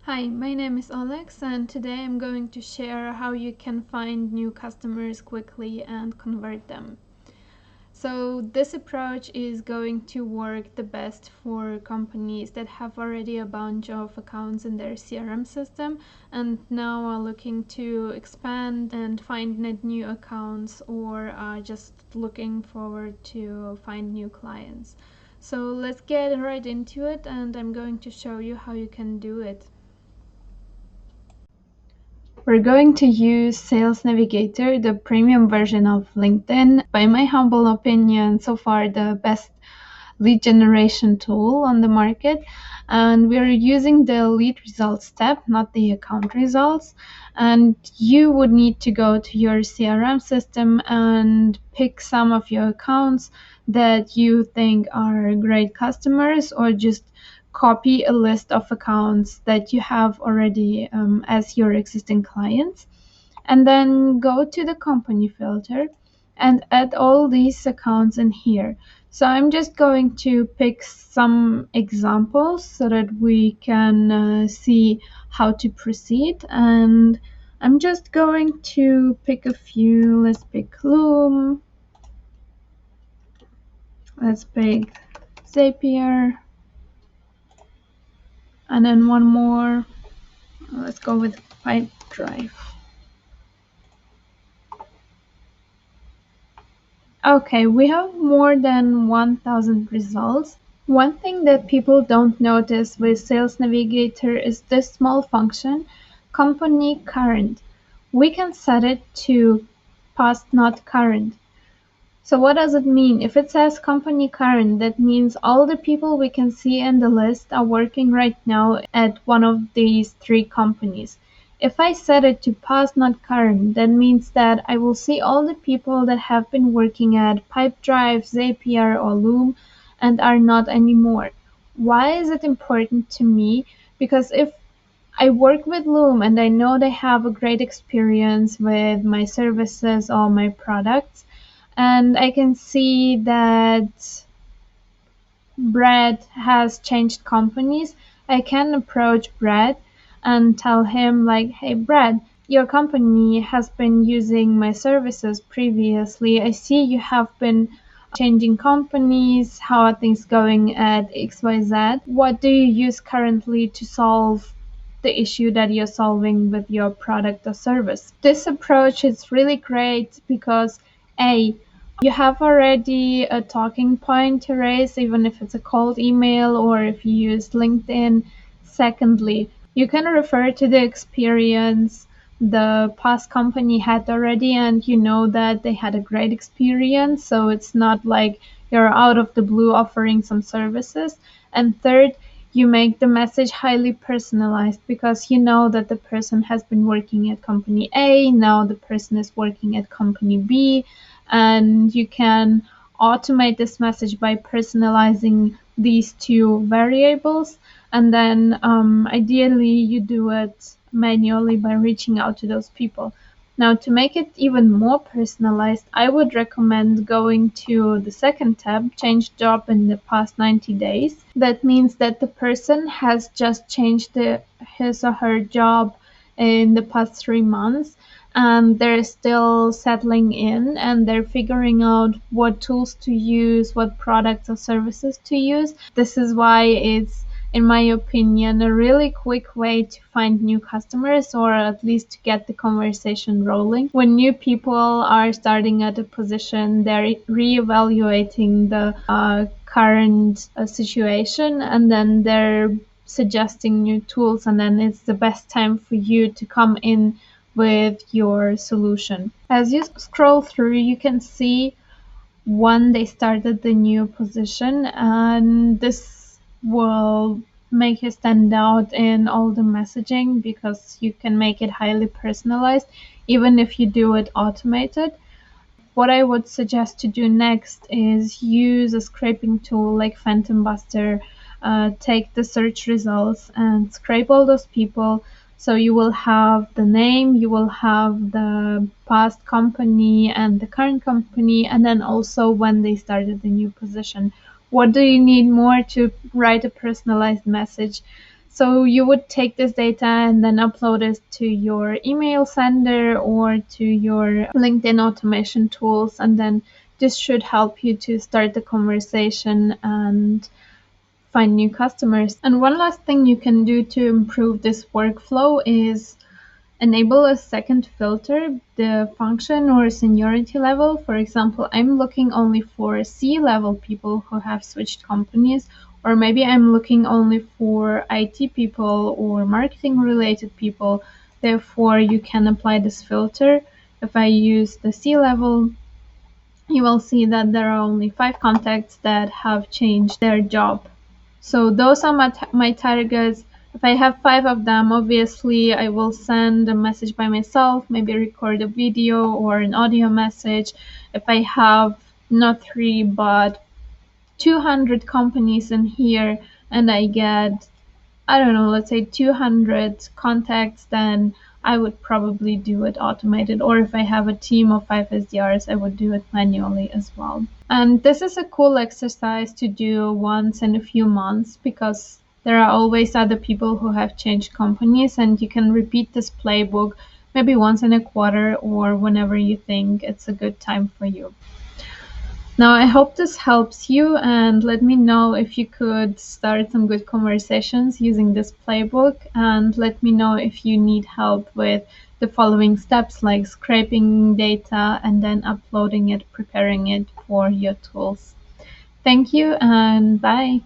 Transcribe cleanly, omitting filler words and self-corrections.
Hi, my name is Alex, and today I'm going to share how you can find new customers quickly and convert them. So, this approach is going to work the best for companies that have already a bunch of accounts in their CRM system and now are looking to expand and find net new accounts, or are just looking forward to find new clients. So, let's get right into it, and I'm going to show you how you can do it. We're going to use Sales Navigator, the premium version of LinkedIn. By my humble opinion, so far the best lead generation tool on the market. And we're using the lead results tab, not the account results. And you would need to go to your CRM system and pick some of your accounts that you think are great customers, or just copy a list of accounts that you have already as your existing clients, and then go to the company filter and add all these accounts in here. So I'm just going to pick some examples so that we can see how to proceed, and I'm just going to pick a few. Let's pick Loom, let's pick Zapier, and then one more. Let's go with Pipedrive. Okay, we have more than 1,000 results. One thing that people don't notice with Sales Navigator is this small function, company current. We can set it to past, not current. So what does it mean? If it says company current, that means all the people we can see in the list are working right now at one of these three companies. If I set it to past, not current, that means that I will see all the people that have been working at Pipedrive, Zapier, or Loom and are not anymore. Why is it important to me? Because if I work with Loom and I know they have a great experience with my services or my products, and I can see that Brad has changed companies, I can approach Brad and tell him like, hey Brad, your company has been using my services previously. I see you have been changing companies. How are things going at XYZ? What do you use currently to solve the issue that you're solving with your product or service? This approach is really great because A, you have already a talking point to raise, even if it's a cold email or if you use LinkedIn. Secondly, you can refer to the experience the past company had already, and you know that they had a great experience. So it's not like you're out of the blue offering some services. And third, you make the message highly personalized because you know that the person has been working at company A, now the person is working at company B, and you can automate this message by personalizing these two variables, and then ideally you do it manually by reaching out to those people. Now, to make it even more personalized, I would recommend going to the second tab, change job in the past 90 days. That means that the person has just changed his or her job in the past 3 months, and they're still settling in and they're figuring out what tools to use, what products or services to use. This is why it's, in my opinion, a really quick way to find new customers, or at least to get the conversation rolling. When new people are starting at a position, they're reevaluating the current situation, and then they're suggesting new tools, and then it's the best time for you to come in with your solution. As you scroll through, you can see when they started the new position, and this will make you stand out in all the messaging because you can make it highly personalized, even if you do it automated. What I would suggest to do next is use a scraping tool like Phantom Buster. Take the search results and scrape all those people. So you will have the name, you will have the past company and the current company, and then also when they started the new position. What do you need more to write a personalized message? So you would take this data and then upload it to your email sender or to your LinkedIn automation tools, and then this should help you to start the conversation and find new customers. And one last thing you can do to improve this workflow is enable a second filter, the function or seniority level. For example, I'm looking only for C-level people who have switched companies, or maybe I'm looking only for IT people or marketing related people. Therefore, you can apply this filter. If I use the C-level, you will see that there are only 5 contacts that have changed their job. So those are my targets. If I have 5 of them, obviously I will send a message by myself, maybe record a video or an audio message. If I have not 3 but 200 companies in here and I get, I don't know, let's say 200 contacts, then I would probably do it automated. Or if I have a team of 5 SDRs, I would do it manually as well. And this is a cool exercise to do once in a few months because there are always other people who have changed companies, and you can repeat this playbook maybe once in a quarter or whenever you think it's a good time for you. Now, I hope this helps you, and let me know if you could start some good conversations using this playbook, and let me know if you need help with the following steps like scraping data and then uploading it, preparing it for your tools. Thank you and bye.